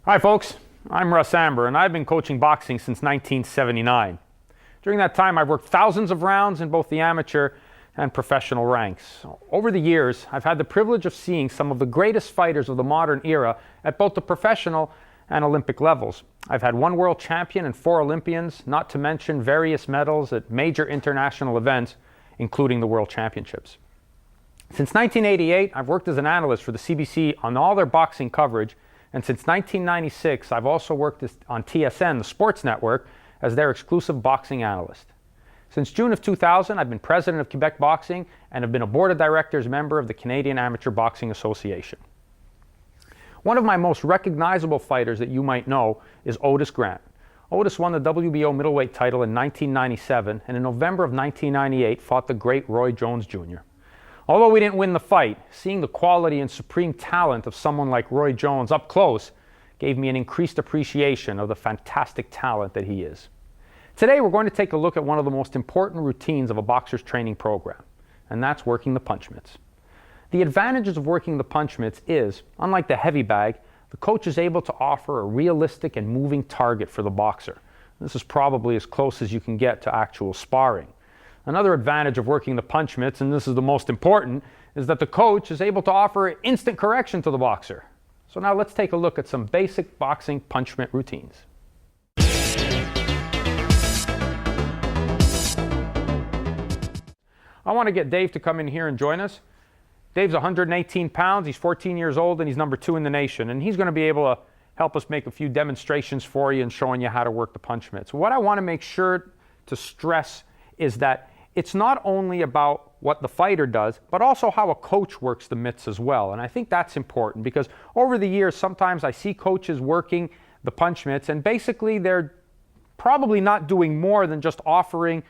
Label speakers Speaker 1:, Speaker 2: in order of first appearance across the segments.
Speaker 1: Hi folks, I'm Russ Amber and I've been coaching boxing since 1979. During that time I've worked thousands of rounds in both the amateur and professional ranks. Over the years I've had the privilege of seeing some of the greatest fighters of the modern era at both the professional and Olympic levels. I've had one world champion and 4 Olympians, not to mention various medals at major international events, including the World Championships. Since 1988 I've worked as an analyst for the CBC on all their boxing coverage. And since 1996, I've also worked on TSN, the sports network, as their exclusive boxing analyst. Since June of 2000, I've been president of Quebec Boxing and have been a board of directors member of the Canadian Amateur Boxing Association. One of my most recognizable fighters that you might know is Otis Grant. Otis won the WBO middleweight title in 1997 and in November of 1998 fought the great Roy Jones Jr. Although we didn't win the fight, seeing the quality and supreme talent of someone like Roy Jones up close gave me an increased appreciation of the fantastic talent that he is. Today we're going to take a look at one of the most important routines of a boxer's training program, and that's working the punch mitts. The advantages of working the punch mitts is, unlike the heavy bag, the coach is able to offer a realistic and moving target for the boxer. This is probably as close as you can get to actual sparring. Another advantage of working the punch mitts, and this is the most important, is that the coach is able to offer instant correction to the boxer. So now let's take a look at some basic boxing punch mitt routines. I want to get Dave to come in here and join us. Dave's 118 pounds, he's 14 years old, and he's number 2 in the nation. And he's going to be able to help us make a few demonstrations for you and showing you how to work the punch mitts. What I want to make sure to stress is that it's not only about what the fighter does, but also how a coach works the mitts as well. And I think that's important because over the years, sometimes I see coaches working the punch mitts and basically they're probably not doing more than just offering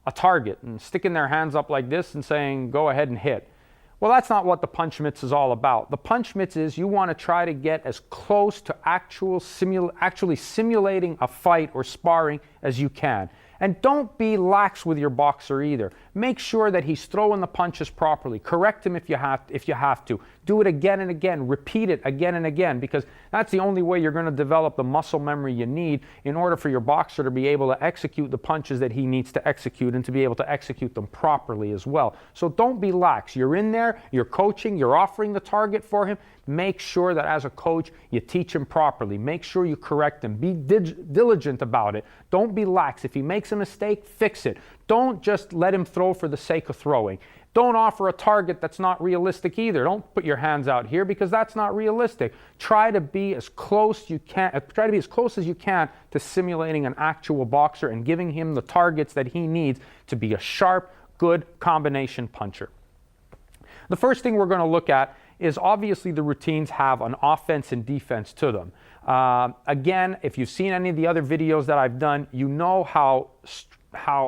Speaker 1: a target and sticking their hands up like this and saying, go ahead and hit. Well, that's not what the punch mitts is all about. The punch mitts is you want to try to get as close to actually simulating a fight or sparring as you can. And don't be lax with your boxer either. Make sure that he's throwing the punches properly. Correct him if you have to. Do it again and again. Repeat it again and again because that's the only way you're going to develop the muscle memory you need in order for your boxer to be able to execute the punches that he needs to execute and to be able to execute them properly as well. So don't be lax. You're in there, you're coaching, you're offering the target for him. Make sure that as a coach, you teach him properly. Make sure you correct him. Be diligent about it. Don't be lax. If he makes a mistake, fix it. Don't just let him throw for the sake of throwing. Don't offer a target that's not realistic either. Don't put your hands out here because that's not realistic. Try to be as close as you can to simulating an actual boxer and giving him the targets that he needs to be a sharp, good combination puncher. The first thing we're going to look at is obviously the routines have an offense and defense to them. Again, if you've seen any of the other videos that I've done, you know how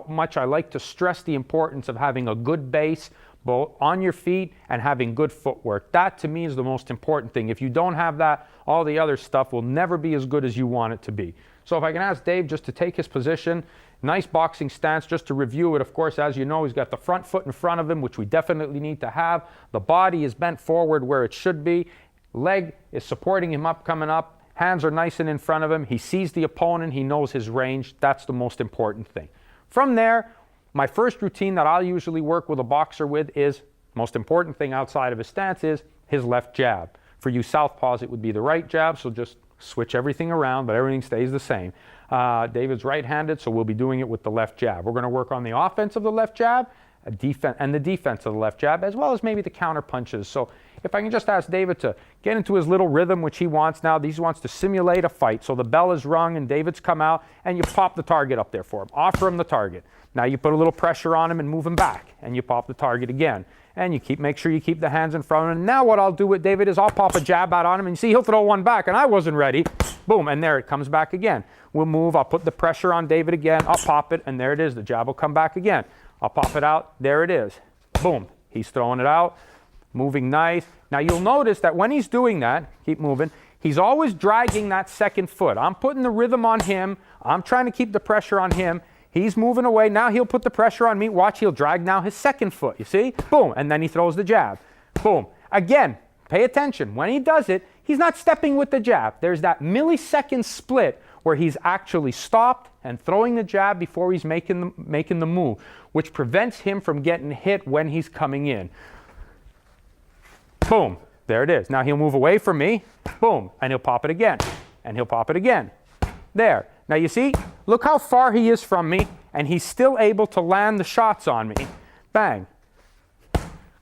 Speaker 1: much I like to stress the importance of having a good base both on your feet and having good footwork. That to me is the most important thing. If you don't have that, all the other stuff will never be as good as you want it to be. So if I can ask Dave just to take his position, nice boxing stance, just to review it. Of course, as you know, he's got the front foot in front of him, which we definitely need to have. The body is bent forward where it should be. Leg is supporting him up, coming up. Hands are nice and in front of him. He sees the opponent. He knows his range. That's the most important thing. From there, my first routine that I'll usually work with a boxer with is, most important thing outside of his stance is his left jab. For you southpaws, it would be the right jab, so just switch everything around, but everything stays the same. David's right-handed, so we'll be doing it with the left jab. We're going to work on the offense of the left jab and the defense of the left jab, as well as maybe the counter punches. So if I can just ask David to get into his little rhythm, which he wants now. He wants to simulate a fight. So the bell is rung and David's come out, and you pop the target up there for him. Offer him the target. Now you put a little pressure on him and move him back, and you pop the target again. And you make sure you keep the hands in front of him. And now what I'll do with David is I'll pop a jab out on him, and you see he'll throw one back, and I wasn't ready. Boom, and there it comes back again. We'll move. I'll put the pressure on David again. I'll pop it, and there it is. The jab will come back again. I'll pop it out. There it is. Boom. He's throwing it out. Moving nice. Now you'll notice that when he's doing that, keep moving, he's always dragging that second foot. I'm putting the rhythm on him. I'm trying to keep the pressure on him. He's moving away. Now he'll put the pressure on me. Watch, he'll drag now his second foot. You see? Boom. And then he throws the jab. Boom. Again, pay attention. When he does it, he's not stepping with the jab. There's that millisecond split where he's actually stopped and throwing the jab before he's making the move, which prevents him from getting hit when he's coming in. Boom. There it is. Now he'll move away from me. Boom. And he'll pop it again. And he'll pop it again. There. Now you see, look how far he is from me, and he's still able to land the shots on me. Bang.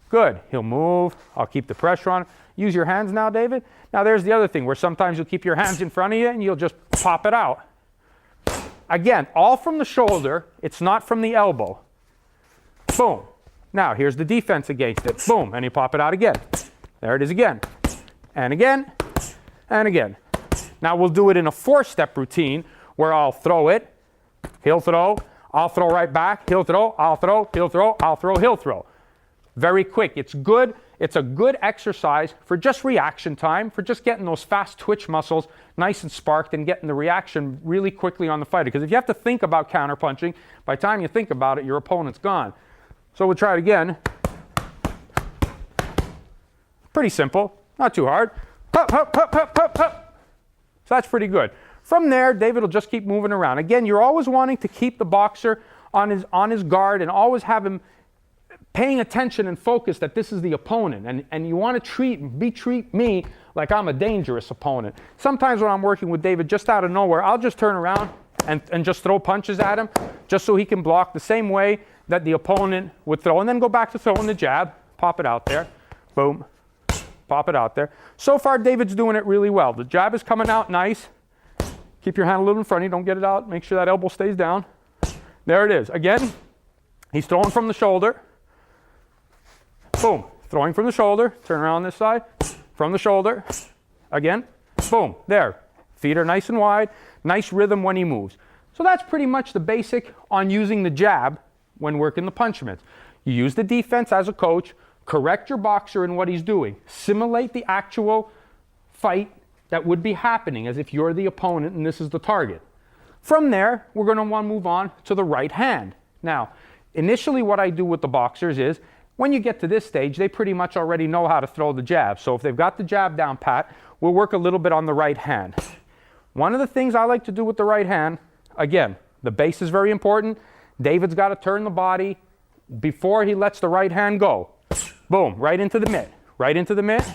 Speaker 1: Good. He'll move. I'll keep the pressure on. Use your hands now, David. Now there's the other thing where sometimes you'll keep your hands in front of you and you'll just pop it out. Again, all from the shoulder. It's not from the elbow. Boom. Now here's the defense against it. Boom. And you pop it out again. There it is again. And again. And again. Now we'll do it in a 4-step routine where I'll throw it. He'll throw. I'll throw right back. He'll throw. I'll throw. He'll throw. I'll throw. He'll throw. Very quick. It's good. It's a good exercise for just reaction time, for just getting those fast twitch muscles nice and sparked and getting the reaction really quickly on the fighter. Because if you have to think about counterpunching, by the time you think about it, your opponent's gone. So we'll try it again. Pretty simple. Not too hard. Hup, hup, hup, hup, hup, hup. So that's pretty good. From there, David will just keep moving around. Again, you're always wanting to keep the boxer on his guard and always have him paying attention and focus that this is the opponent. And you want to treat me like I'm a dangerous opponent. Sometimes when I'm working with David, just out of nowhere, I'll just turn around and just throw punches at him just so he can block the same way that the opponent would throw. And then go back to throwing the jab. Pop it out there. Boom. Pop it out there. So far, David's doing it really well. The jab is coming out nice. Keep your hand a little in front of you. Don't get it out. Make sure that elbow stays down. There it is. Again, he's throwing from the shoulder. Boom. Throwing from the shoulder. Turn around this side. From the shoulder. Again. Boom. There. Feet are nice and wide. Nice rhythm when he moves. So that's pretty much the basic on using the jab when working the punch mitts. You use the defense as a coach. Correct your boxer in what he's doing. Simulate the actual fight that would be happening as if you're the opponent and this is the target. From there, we're going to want to move on to the right hand. Now, initially what I do with the boxers is, when you get to this stage, they pretty much already know how to throw the jab. So if they've got the jab down pat, we'll work a little bit on the right hand. One of the things I like to do with the right hand, again, the base is very important. David's got to turn the body before he lets the right hand go. Boom, right into the mitt, right into the mitt.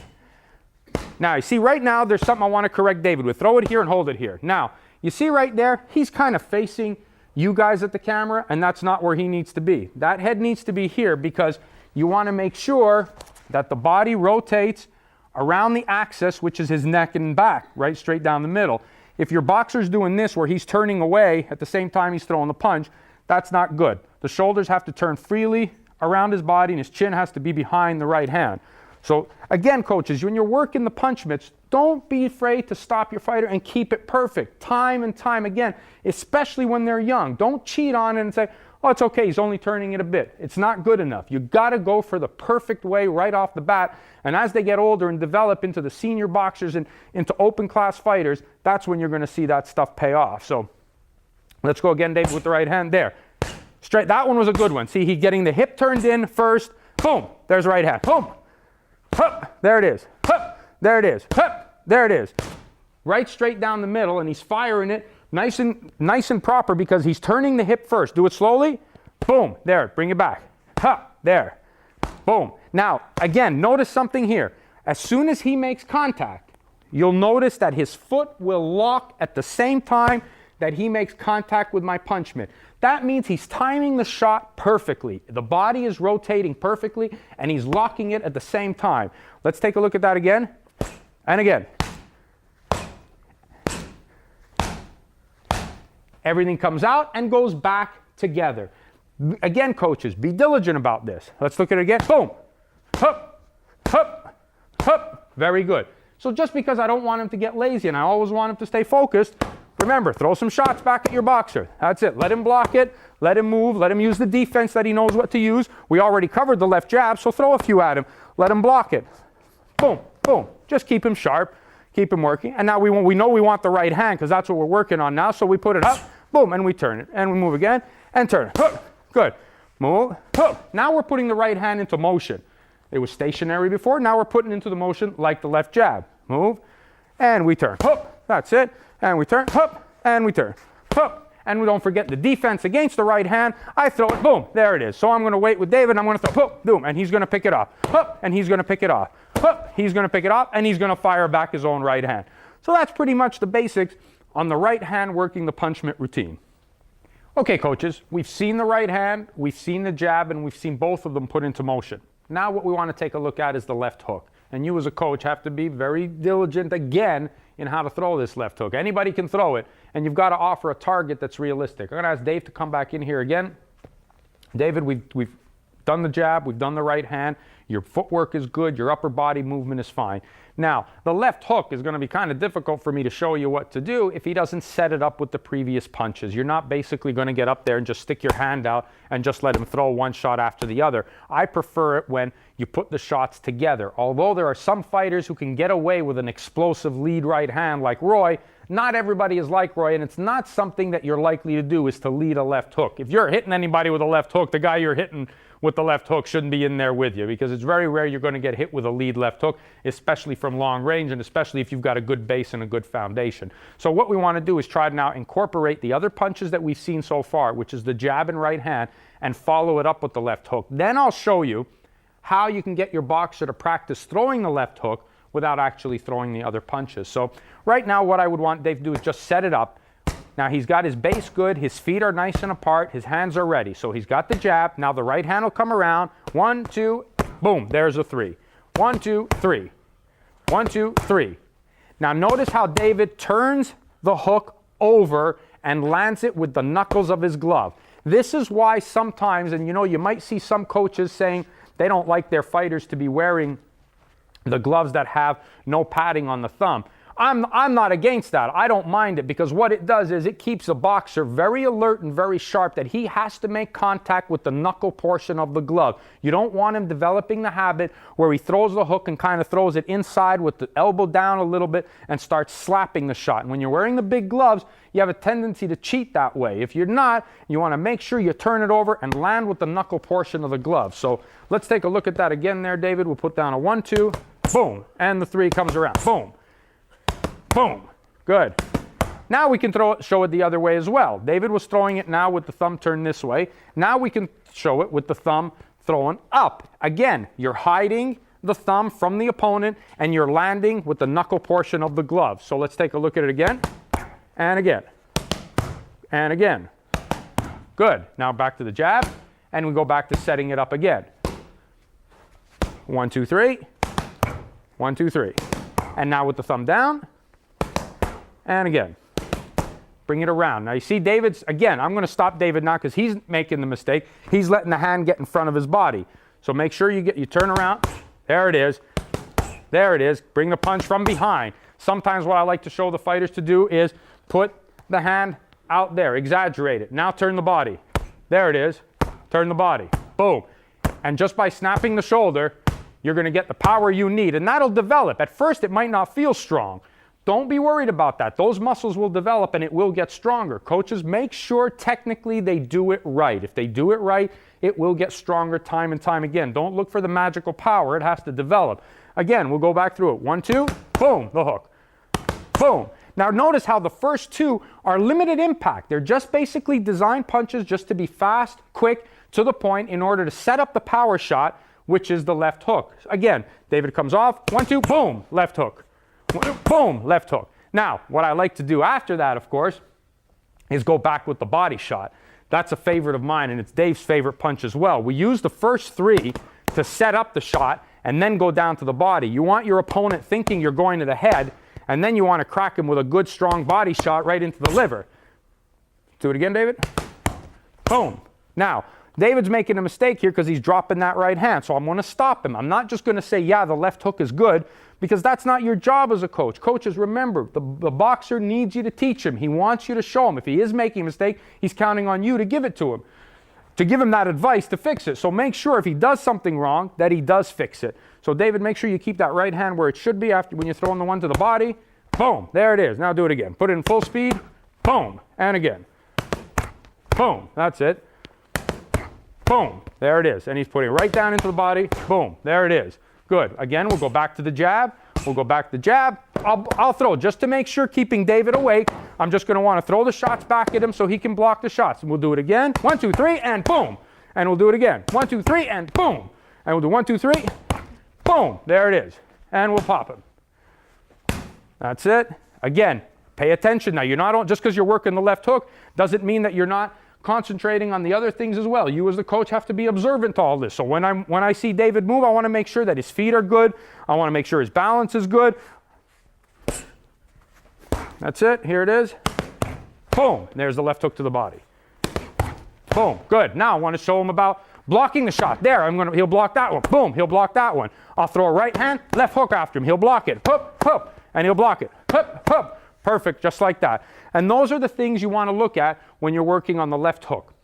Speaker 1: Now, you see right now, there's something I want to correct David with. Throw it here and hold it here. Now, you see right there, he's kind of facing you guys at the camera, and that's not where he needs to be. That head needs to be here because you want to make sure that the body rotates around the axis, which is his neck and back, right straight down the middle. If your boxer's doing this where he's turning away at the same time he's throwing the punch, that's not good. The shoulders have to turn freely around his body and his chin has to be behind the right hand. So again, coaches, when you're working the punch mitts, don't be afraid to stop your fighter and keep it perfect time and time again, especially when they're young. Don't cheat on it and say, oh, it's okay, he's only turning it a bit. It's not good enough. You got to go for the perfect way right off the bat. And as they get older and develop into the senior boxers and into open class fighters, that's when you're going to see that stuff pay off. So let's go again, David, with the right hand there. Straight. That one was a good one. See, he's getting the hip turned in first. Boom. There's right hand. Boom. Hup. There it is. Hup. There it is. Hup. There it is. Right straight down the middle, and he's firing it nice and proper because he's turning the hip first. Do it slowly. Boom. There. Bring it back. Hup. There. Boom. Now, again, notice something here. As soon as he makes contact, you'll notice that his foot will lock at the same time that he makes contact with my punch mitt. That means he's timing the shot perfectly. The body is rotating perfectly, and he's locking it at the same time. Let's take a look at that again, and again. Everything comes out and goes back together. Again, coaches, be diligent about this. Let's look at it again. Boom. Hup, hup, hup. Very good. So just because I don't want him to get lazy and I always want him to stay focused, remember, throw some shots back at your boxer. That's it. Let him block it. Let him move. Let him use the defense that he knows what to use. We already covered the left jab, so throw a few at him. Let him block it. Boom, boom. Just keep him sharp. Keep him working. And now we know we want the right hand because that's what we're working on now. So we put it up, boom, and we turn it. And we move again and turn it. Good. Move. Now we're putting the right hand into motion. It was stationary before. Now we're putting into the motion like the left jab. Move, and we turn. Hook, that's it. And we turn, hook, and we turn. Hook. And we don't forget the defense against the right hand. I throw it, boom, there it is. So I'm going to wait with David, and I'm going to throw, hook, boom, and he's going to pick it off. Hook, and he's going to pick it off. Hook, he's going to pick it off, and he's going to fire back his own right hand. So that's pretty much the basics on the right hand working the punch mitt routine. Okay, coaches, we've seen the right hand, we've seen the jab, and we've seen both of them put into motion. Now what we want to take a look at is the left hook. And you as a coach have to be very diligent again in how to throw this left hook. Anybody can throw it, and you've got to offer a target that's realistic. I'm going to ask Dave to come back in here again. David, we've done the jab, we've done the right hand. Your footwork is good, your upper body movement is fine. Now, the left hook is going to be kind of difficult for me to show you what to do if he doesn't set it up with the previous punches. You're not basically going to get up there and just stick your hand out and just let him throw one shot after the other. I prefer it when you put the shots together. Although there are some fighters who can get away with an explosive lead right hand like Roy, not everybody is like Roy, and it's not something that you're likely to do is to lead a left hook. If you're hitting anybody with a left hook, the guy you're hitting with the left hook shouldn't be in there with you, because it's very rare you're going to get hit with a lead left hook, especially from long range, and especially if you've got a good base and a good foundation. So what we want to do is try to now incorporate the other punches that we've seen so far, which is the jab and right hand, and follow it up with the left hook. Then I'll show you how you can get your boxer to practice throwing the left hook without actually throwing the other punches. So right now what I would want Dave to do is just set it up. Now he's got his base good, his feet are nice and apart, his hands are ready. So he's got the jab, now the right hand will come around, 1, 2, boom, there's a 3. 1, 2, 3. 1, 2, 3. Now notice how David turns the hook over and lands it with the knuckles of his glove. This is why sometimes, and you know, you might see some coaches saying they don't like their fighters to be wearing the gloves that have no padding on the thumb. I'm not against that. I don't mind it, because what it does is it keeps the boxer very alert and very sharp that he has to make contact with the knuckle portion of the glove. You don't want him developing the habit where he throws the hook and kind of throws it inside with the elbow down a little bit and starts slapping the shot. And when you're wearing the big gloves, you have a tendency to cheat that way. If you're not, you want to make sure you turn it over and land with the knuckle portion of the glove. So let's take a look at that again there, David. We'll put down a 1, 2, boom, and the 3 comes around, boom. Boom. Good. Now we can show it the other way as well. David was throwing it now with the thumb turned this way. Now we can show it with the thumb thrown up. Again, you're hiding the thumb from the opponent and you're landing with the knuckle portion of the glove. So let's take a look at it again. And again. And again. Good. Now back to the jab. And we go back to setting it up again. 1, 2, 3. 1, 2, 3. And now with the thumb down. And again, bring it around. Now you see David's, again, I'm going to stop David now because he's making the mistake. He's letting the hand get in front of his body. So make sure you turn around. There it is. There it is. Bring the punch from behind. Sometimes what I like to show the fighters to do is put the hand out there, exaggerate it. Now turn the body. There it is. Turn the body. Boom. And just by snapping the shoulder, you're going to get the power you need, and that'll develop. At first, it might not feel strong. Don't be worried about that. Those muscles will develop and it will get stronger. Coaches, make sure technically they do it right. If they do it right, it will get stronger time and time again. Don't look for the magical power. It has to develop. Again, we'll go back through it. 1, 2, boom, the hook. Boom. Now notice how the first 2 are limited impact. They're just basically designed punches just to be fast, quick, to the point in order to set up the power shot, which is the left hook. Again, David comes off, 1, 2, boom, left hook. Boom, left hook. Now, what I like to do after that, of course, is go back with the body shot. That's a favorite of mine, and it's Dave's favorite punch as well. We use the first 3 to set up the shot and then go down to the body. You want your opponent thinking you're going to the head, and then you want to crack him with a good, strong body shot right into the liver. Do it again, David. Boom. Now, David's making a mistake here because he's dropping that right hand, so I'm going to stop him. I'm not just going to say, yeah, the left hook is good, because that's not your job as a coach. Coaches, remember, the boxer needs you to teach him. He wants you to show him. If he is making a mistake, he's counting on you to give it to him, to give him that advice to fix it. So make sure if he does something wrong, that he does fix it. So David, make sure you keep that right hand where it should be after when you're throwing the one to the body. Boom, there it is. Now do it again. Put it in full speed. Boom, and again. Boom, that's it. Boom. There it is. And he's putting it right down into the body. Boom. There it is. Good. Again, we'll go back to the jab. We'll go back to the jab. I'll throw just to make sure, keeping David awake. I'm just going to want to throw the shots back at him so he can block the shots. And we'll do it again. 1, 2, 3, and boom. And we'll do it again. 1, 2, 3, and boom. And we'll do 1, 2, 3. Boom. There it is. And we'll pop him. That's it. Again, pay attention now. You're not just because you're working the left hook doesn't mean that you're not concentrating on the other things as well. You as the coach have to be observant to all this. So when I see David move, I want to make sure that his feet are good. I want to make sure his balance is good. That's it. Here it is. Boom. There's the left hook to the body. Boom. Good. Now I want to show him about blocking the shot. There. He'll block that one. Boom. He'll block that one. I'll throw a right hand, left hook after him. He'll block it. Hoop, hoop. And he'll block it. Hoop, hoop. Perfect, just like that. And those are the things you want to look at when you're working on the left hook.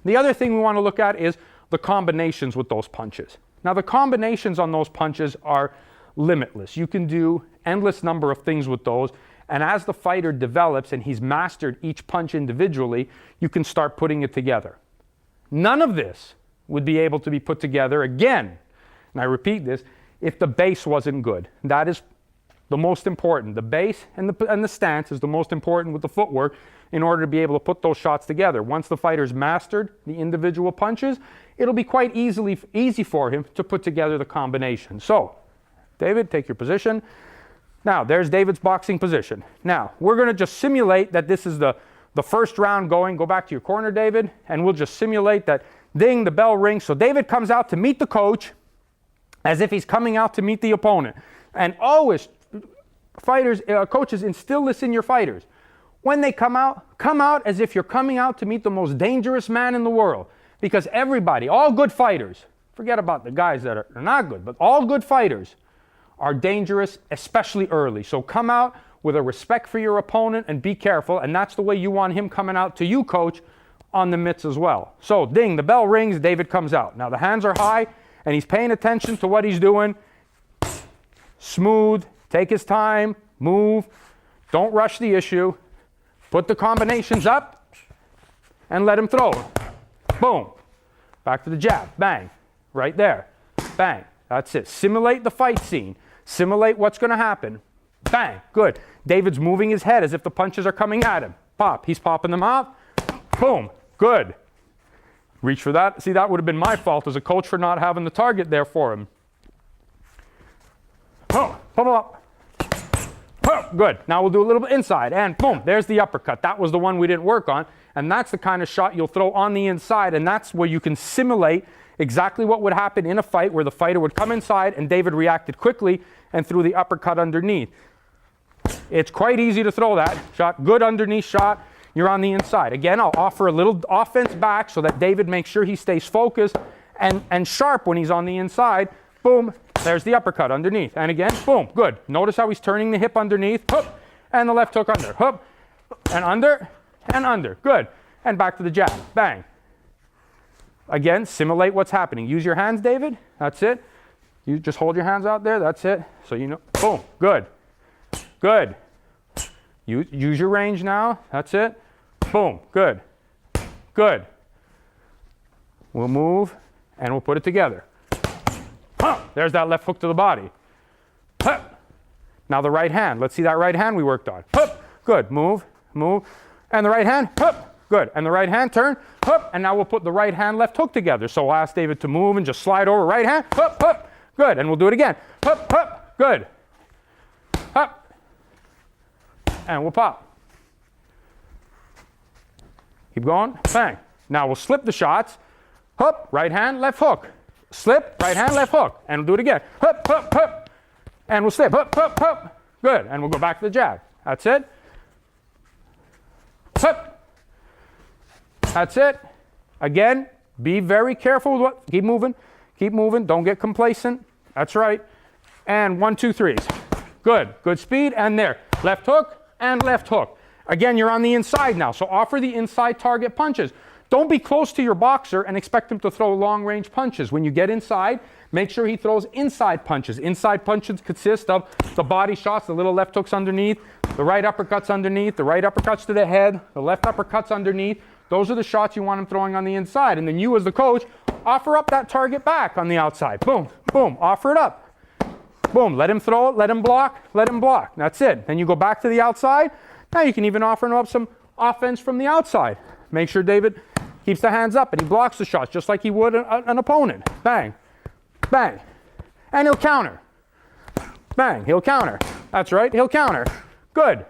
Speaker 1: The other thing we want to look at is the combinations with those punches. Now the combinations on those punches are limitless. You can do endless number of things with those, and as the fighter develops and he's mastered each punch individually, you can start putting it together. None of this would be able to be put together again, and I repeat this, if the base wasn't good. That is the most important. The base and the stance is the most important with the footwork in order to be able to put those shots together. Once the fighter's mastered the individual punches, it'll be quite easy for him to put together the combination. So, David, take your position. Now, there's David's boxing position. Now, we're going to just simulate that this is the first round going. Go back to your corner, David, and we'll just simulate that. Ding, the bell rings. So David comes out to meet the coach as if he's coming out to meet the opponent. And always, coaches, instill this in your fighters. When they come out as if you're coming out to meet the most dangerous man in the world. Because everybody, all good fighters, forget about the guys that are not good, but all good fighters are dangerous, especially early. So come out with a respect for your opponent and be careful, and that's the way you want him coming out to you, coach, on the mitts as well. So ding, the bell rings, David comes out. Now the hands are high, and he's paying attention to what he's doing. Smooth. Take his time, move, don't rush the issue, put the combinations up, and let him throw. Boom. Back to the jab, bang, right there, bang. That's it. Simulate the fight scene. Simulate what's going to happen. Bang, good. David's moving his head as if the punches are coming at him. Pop, he's popping them out. Boom, good. Reach for that. See, that would have been my fault as a coach for not having the target there for him. Boom, pummel up. Good. Now we'll do a little bit inside, and boom, there's the uppercut. That was the one we didn't work on, and that's the kind of shot you'll throw on the inside, and that's where you can simulate exactly what would happen in a fight where the fighter would come inside and David reacted quickly and threw the uppercut underneath. It's quite easy to throw that shot. Good underneath shot. You're on the inside. Again, I'll offer a little offense back so that David makes sure he stays focused and sharp when he's on the inside. Boom. There's the uppercut underneath. And again, boom, good. Notice how he's turning the hip underneath, hoop, and the left hook under, hoop, and under, good. And back to the jab, bang. Again, simulate what's happening. Use your hands, David, that's it. You just hold your hands out there, that's it. So you know, boom, good, good. Use your range now, that's it. Boom, good, good. We'll move, and we'll put it together. There's that left hook to the body. Now the right hand. Let's see that right hand we worked on. Good. Move, move. And the right hand. Good. And the right hand, turn. And now we'll put the right hand, left hook together. So I'll ask David to move and just slide over right hand. Good. And we'll do it again. Good. And we'll pop. Keep going. Bang. Now we'll slip the shots. Right hand, left hook. Slip, right hand, left hook. And we'll do it again. And we'll slip. Good. And we'll go back to the jab. That's it. That's it. Again, be very careful with what. Keep moving. Keep moving. Don't get complacent. That's right. And 1, 2, 3s. Good. Good speed. And there. Left hook and left hook. Again, you're on the inside now. So offer the inside target punches. Don't be close to your boxer and expect him to throw long-range punches. When you get inside, make sure he throws inside punches. Inside punches consist of the body shots, the little left hooks underneath, the right uppercuts underneath, the right uppercuts to the head, the left uppercuts underneath. Those are the shots you want him throwing on the inside. And then you as the coach, offer up that target back on the outside. Boom, boom, offer it up. Boom, let him throw it, let him block, let him block. That's it. Then you go back to the outside. Now you can even offer him up some offense from the outside. Make sure David keeps the hands up and he blocks the shots just like he would an opponent. Bang, bang. And he'll counter. Bang, he'll counter. That's right, he'll counter. Good.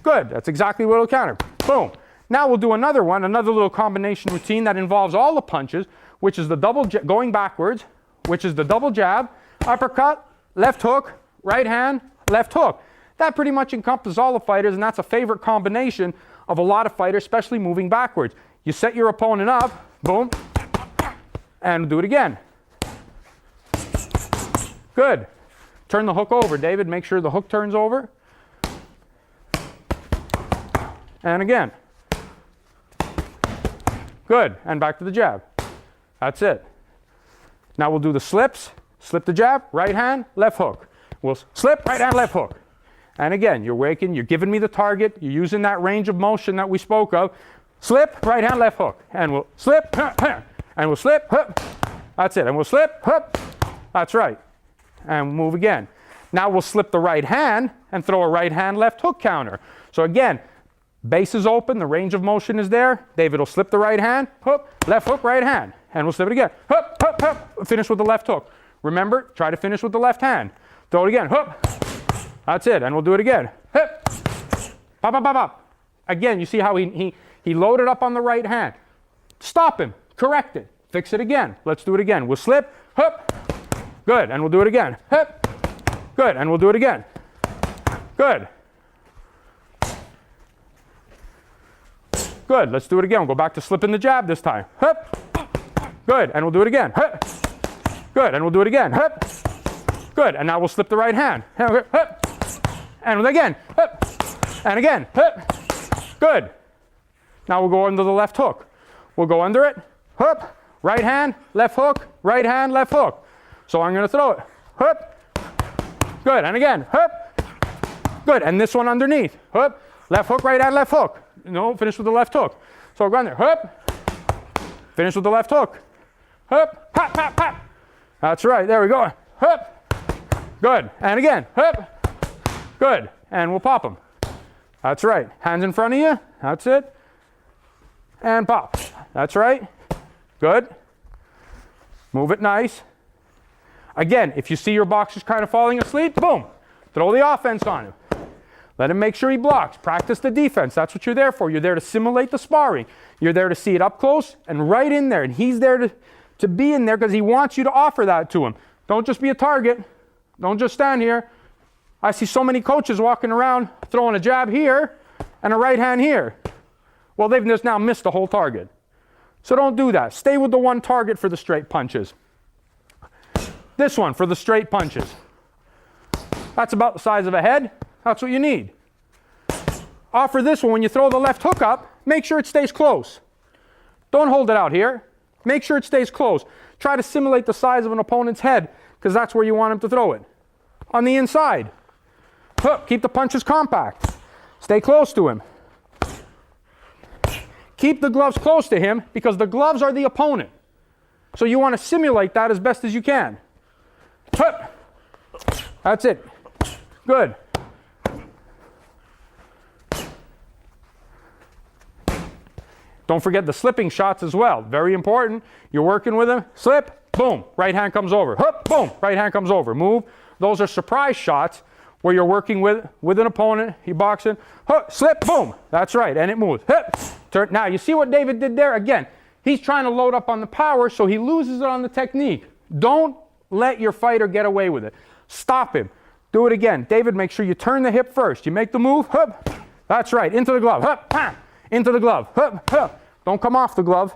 Speaker 1: Good, that's exactly what he'll counter. Boom. Now we'll do another one, another little combination routine that involves all the punches, which is the double going backwards, which is the double jab, uppercut, left hook, right hand, left hook. That pretty much encompasses all the fighters, and that's a favorite combination of a lot of fighters, especially moving backwards. You set your opponent up, boom, and do it again. Good. Turn the hook over, David. Make sure the hook turns over. And again. Good. And back to the jab. That's it. Now we'll do the slips. Slip the jab, right hand, left hook. We'll slip, right hand, left hook. And again, you're giving me the target. You're using that range of motion that we spoke of. Slip, right hand, left hook. And we'll slip, and we'll slip, that's it. And we'll slip, that's right. And move again. Now we'll slip the right hand and throw a right hand, left hook counter. So again, base is open, the range of motion is there. David will slip the right hand, hook, left hook, right hand. And we'll slip it again. Finish with the left hook. Remember, try to finish with the left hand. Throw it again, hook. That's it, and we'll do it again. Hip. Pop, pop, pop, pop. Again, you see how he loaded up on the right hand. Stop him, correct it, fix it again. Let's do it again. We'll slip, hip. Good, and we'll do it again. Hip. Good, and we'll do it again. Good. Good, let's do it again. We'll go back to slipping the jab this time. Hip. Good, and we'll do it again. Hip. Good, and we'll do it again. Hip. Good, and now we'll slip the right hand. Hip. And again. Hip. And again. Hip. Good. Now we'll go under the left hook. We'll go under it. Hip. Right hand, left hook, right hand, left hook. So I'm going to throw it. Hip. Good, and again. Hip. Good, and this one underneath. Hip. Left hook, right hand, left hook. No, finish with the left hook. So we'll go under. Hip. Finish with the left hook. Hip. Pop, pop, pop. That's right. There we go. Hip. Good. And again. Hip. Good. And we'll pop them. That's right. Hands in front of you. That's it. And pop. That's right. Good. Move it nice. Again, if you see your boxers kind of falling asleep, boom. Throw the offense on him. Let him make sure he blocks. Practice the defense. That's what you're there for. You're there to simulate the sparring. You're there to see it up close and right in there. And he's there to be in there because he wants you to offer that to him. Don't just be a target. Don't just stand here. I see so many coaches walking around throwing a jab here and a right hand here. Well, they've just now missed the whole target. So don't do that. Stay with the one target for the straight punches. This one for the straight punches. That's about the size of a head. That's what you need. Offer this one when you throw the left hook up. Make sure it stays close. Don't hold it out here. Make sure it stays close. Try to simulate the size of an opponent's head because that's where you want him to throw it. On the inside. Hook. Keep the punches compact. Stay close to him. Keep the gloves close to him because the gloves are the opponent. So you want to simulate that as best as you can. Hook. That's it. Good. Don't forget the slipping shots as well. Very important. You're working with him. Slip. Boom. Right hand comes over. Hook. Boom. Right hand comes over. Move. Those are surprise shots where you're working with an opponent. He boxing. Hook. Slip. Boom. That's right. And it moves. Hip. Turn. Now, you see what David did there? Again, he's trying to load up on the power, so he loses it on the technique. Don't let your fighter get away with it. Stop him. Do it again. David, make sure you turn the hip first. You make the move. Hup. That's right. Into the glove. Hup. Ha. Into the glove. Hup. Hup. Don't come off the glove.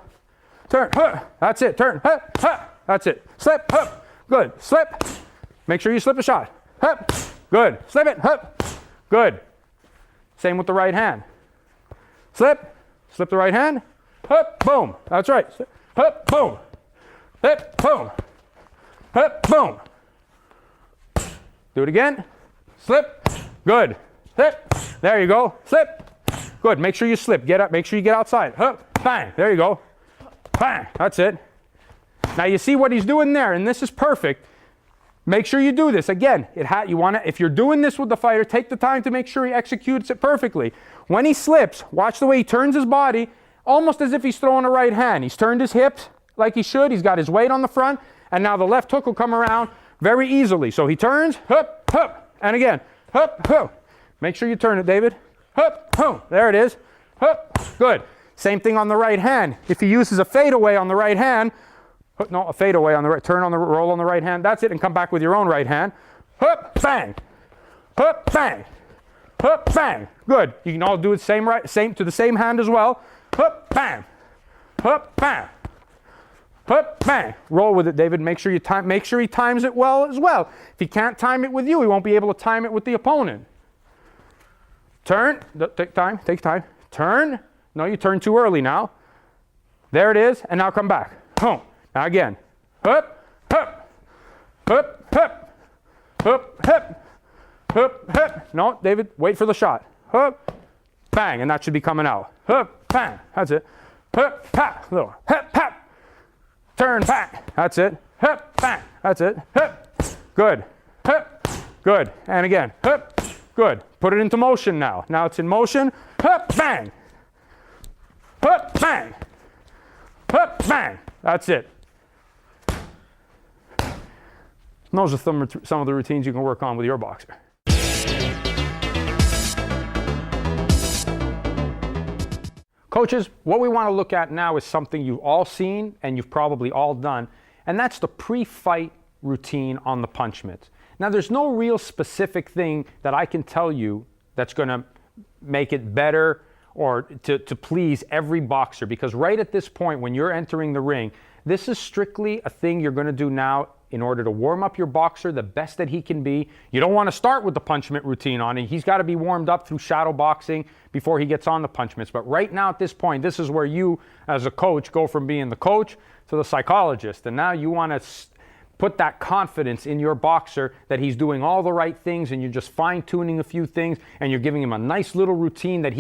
Speaker 1: Turn. Hup. That's it. Turn. Hup. Hup. That's it. Slip. Hup. Good. Slip. Make sure you slip a shot. Hup. Good. Slip it. Hup. Good. Same with the right hand. Slip. Slip the right hand. Hup. Boom. That's right. Hup. Boom. Slip. Boom. Hup. Boom. Do it again. Slip. Good. Slip. There you go. Slip. Good. Make sure you slip. Get up. Make sure you get outside. Hup. Bang. There you go. Bang. That's it. Now you see what he's doing there, and this is perfect. Make sure you do this. Again, you want to, if you're doing this with the fighter, take the time to make sure he executes it perfectly. When he slips, watch the way he turns his body, almost as if he's throwing a right hand. He's turned his hips like he should. He's got his weight on the front, and now the left hook will come around very easily. So he turns, hup, hup, and again, hup, hup. Make sure you turn it, David. Hup, hup. There it is. Hup. Good. Same thing on the right hand. If he uses a fadeaway on the right hand, no, a fadeaway on the right, turn on the roll on the right hand, that's it, and come back with your own right hand. Hup, bang. Hup, bang. Hup, bang. Good. You can all do it same to the same hand as well. Hup, bang. Hup, bang. Hup, bang. Roll with it, David. Make sure he times it well as well. If he can't time it with you, he won't be able to time it with the opponent. Turn. Take time. Turn. No, you turn too early now. There it is, and now come back. Home. Now again. Hup, hup. Hup, hup. Hup, hup. Hup, hup. No, David, wait for the shot. Hup, bang, and that should be coming out. Hup, bang. That's it. Hup, pa. Little. Hup, pa. Turn, bang. That's it. Hup, bang. That's it. Hup. Good. Hup. Good. And again. Hup. Good. Put it into motion now. Now it's in motion. Hup, bang. Hup, bang. Hup, bang. That's it. Those are some of the routines you can work on with your boxer. Coaches, what we want to look at now is something you've all seen and you've probably all done, and that's the pre-fight routine on the punch mitts. Now, there's no real specific thing that I can tell you that's going to make it better or to please every boxer, because right at this point when you're entering the ring, this is strictly a thing you're going to do now in order to warm up your boxer the best that he can be. You don't want to start with the punch mitt routine on him. He's got to be warmed up through shadow boxing before he gets on the punch mitts. But right now at this point, this is where you as a coach go from being the coach to the psychologist. And now you want to put that confidence in your boxer that he's doing all the right things, and you're just fine-tuning a few things, and you're giving him a nice little routine that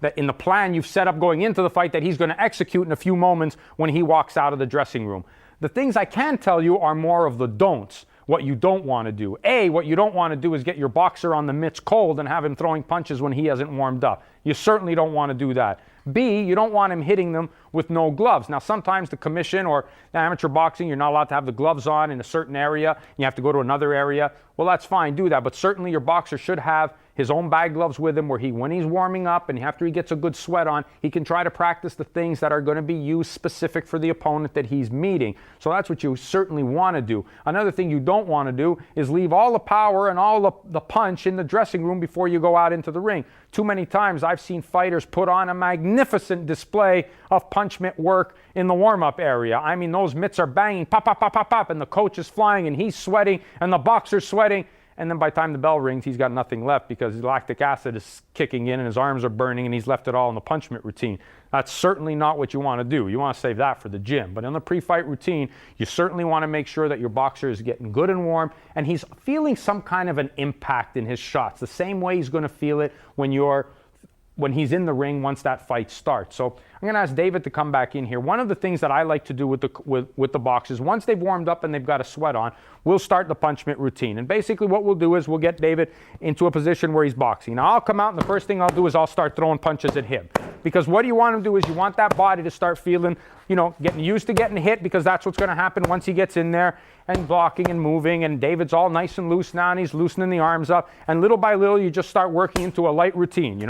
Speaker 1: that in the plan you've set up going into the fight that he's going to execute in a few moments when he walks out of the dressing room. The things I can tell you are more of the don'ts, what you don't want to do. What you don't want to do is get your boxer on the mitts cold and have him throwing punches when he hasn't warmed up. You certainly don't want to do that. B, you don't want him hitting them with no gloves. Now, sometimes the commission or amateur boxing, you're not allowed to have the gloves on in a certain area. You have to go to another area. Well, that's fine, do that. But certainly your boxer should have his own bag gloves with him where when he's warming up and after he gets a good sweat on, he can try to practice the things that are going to be used specific for the opponent that he's meeting. So that's what you certainly want to do. Another thing you don't want to do is leave all the power and all the punch in the dressing room before you go out into the ring. Too many times I've seen fighters put on a magnificent display of punch mitt work in the warm-up area. I mean, those mitts are banging, pop, pop, pop, pop, pop, and the coach is flying and he's sweating and the boxer's sweating. And then by the time the bell rings, he's got nothing left because his lactic acid is kicking in and his arms are burning and he's left it all in the punch mitt routine. That's certainly not what you want to do. You want to save that for the gym. But in the pre-fight routine, you certainly want to make sure that your boxer is getting good and warm and he's feeling some kind of an impact in his shots, the same way he's going to feel it when he's in the ring once that fight starts. So I'm going to ask David to come back in here. One of the things that I like to do with the boxers, once they've warmed up and they've got a sweat on, we'll start the punch mitt routine. And basically what we'll do is we'll get David into a position where he's boxing. Now I'll come out and the first thing I'll do is I'll start throwing punches at him. Because what you want to do is you want that body to start feeling, getting used to getting hit, because that's what's going to happen once he gets in there and blocking and moving. And David's all nice and loose now and he's loosening the arms up. And little by little you just start working into a light routine,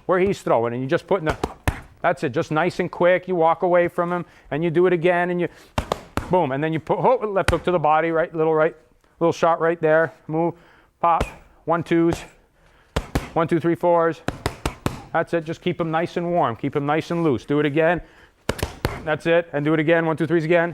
Speaker 1: where he's throwing and you just put that's it, just nice and quick. You walk away from him and you do it again and you boom, and then you put left hook to the body, little shot right there, move, pop, 1-2s, 1, 2, 3, 4s. That's it, just keep him nice and warm, keep him nice and loose. Do it again, that's it, and do it again, 1, 2, 3s again.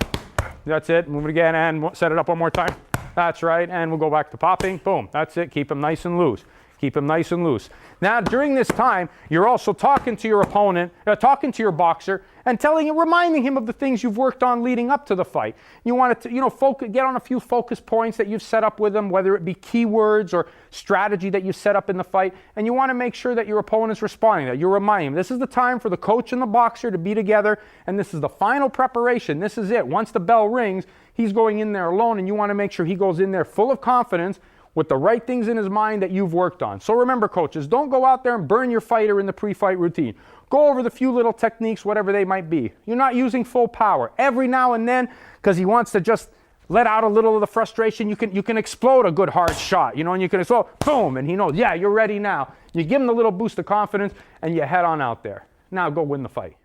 Speaker 1: That's it, move it again and set it up one more time. That's right, and we'll go back to popping, boom, that's it, keep him nice and loose. Keep him nice and loose. Now, during this time, you're also talking to your opponent, talking to your boxer, and reminding him of the things you've worked on leading up to the fight. You want to, get on a few focus points that you've set up with him, whether it be keywords or strategy that you've set up in the fight, and you want to make sure that your opponent's responding, that you're reminding him. This is the time for the coach and the boxer to be together, and this is the final preparation. This is it. Once the bell rings, he's going in there alone, and you want to make sure he goes in there full of confidence, with the right things in his mind that you've worked on. So remember, coaches, don't go out there and burn your fighter in the pre-fight routine. Go over the few little techniques, whatever they might be. You're not using full power. Every now and then, because he wants to just let out a little of the frustration, you can explode a good hard shot, and you can explode, boom, and he knows, yeah, you're ready now. You give him the little boost of confidence, and you head on out there. Now go win the fight.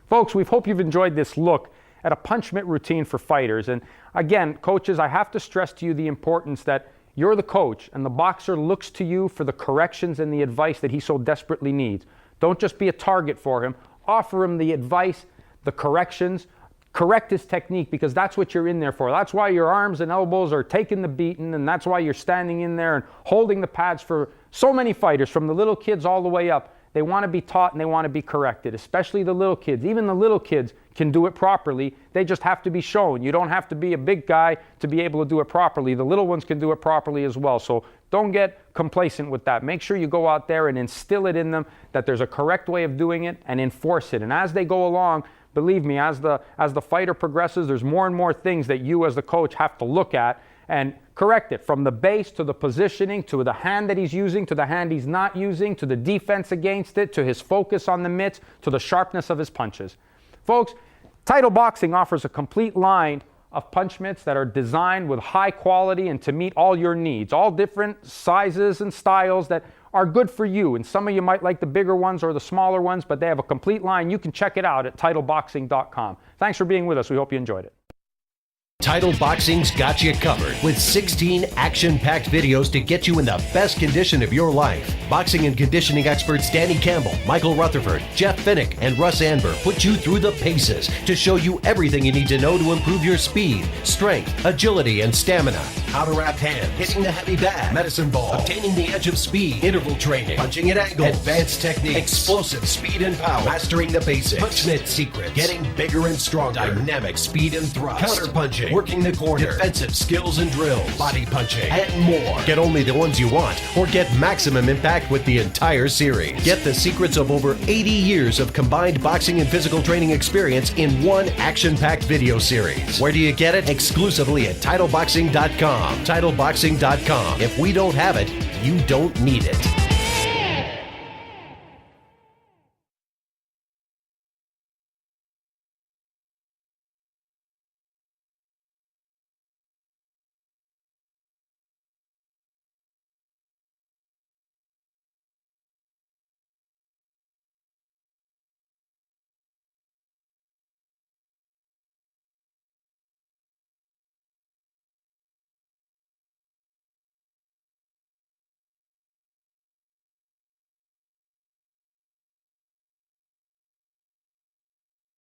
Speaker 1: Folks, we hope you've enjoyed this look at a punishment routine for fighters. And again, coaches, I have to stress to you the importance that you're the coach and the boxer looks to you for the corrections and the advice that he so desperately needs. Don't just be a target for him. Offer him the advice, the corrections, correct his technique, because that's what you're in there for. That's why your arms and elbows are taking the beating, and that's why you're standing in there and holding the pads for so many fighters, from the little kids all the way up. They want to be taught and they want to be corrected, especially the little kids. Even the little kids can do it properly. They just have to be shown. You don't have to be a big guy to be able to do it properly. The little ones can do it properly as well. So don't get complacent with that. Make sure you go out there and instill it in them that there's a correct way of doing it, and enforce it. And as they go along, believe me, as the fighter progresses, there's more and more things that you as the coach have to look at and correct it, from the base to the positioning, to the hand that he's using, to the hand he's not using, to the defense against it, to his focus on the mitts, to the sharpness of his punches. Folks, Title Boxing offers a complete line of punch mitts that are designed with high quality and to meet all your needs, all different sizes and styles that are good for you. And some of you might like the bigger ones or the smaller ones, but they have a complete line. You can check it out at TitleBoxing.com. Thanks for being with us. We hope you enjoyed it.
Speaker 2: Title Boxing's got you covered with 16 action-packed videos to get you in the best condition of your life. Boxing and conditioning experts Danny Campbell, Michael Rutherford, Jeff Finnick, and Russ Anber put you through the paces to show you everything you need to know to improve your speed, strength, agility, and stamina. How to wrap hands, hitting the heavy bag, medicine ball, obtaining the edge of speed, interval training, punching at angles, advanced techniques, explosive speed and power, mastering the basics, punch mitt secrets, getting bigger and stronger, dynamic speed and thrust, counter punching, working the corner, defensive skills and drills, body punching, and more. Get only the ones you want, or get maximum impact with the entire series. Get the secrets of over 80 years of combined boxing and physical training experience in one action-packed video series. Where do you get it? Exclusively at TitleBoxing.com. TitleBoxing.com. If we don't have it, you don't need it.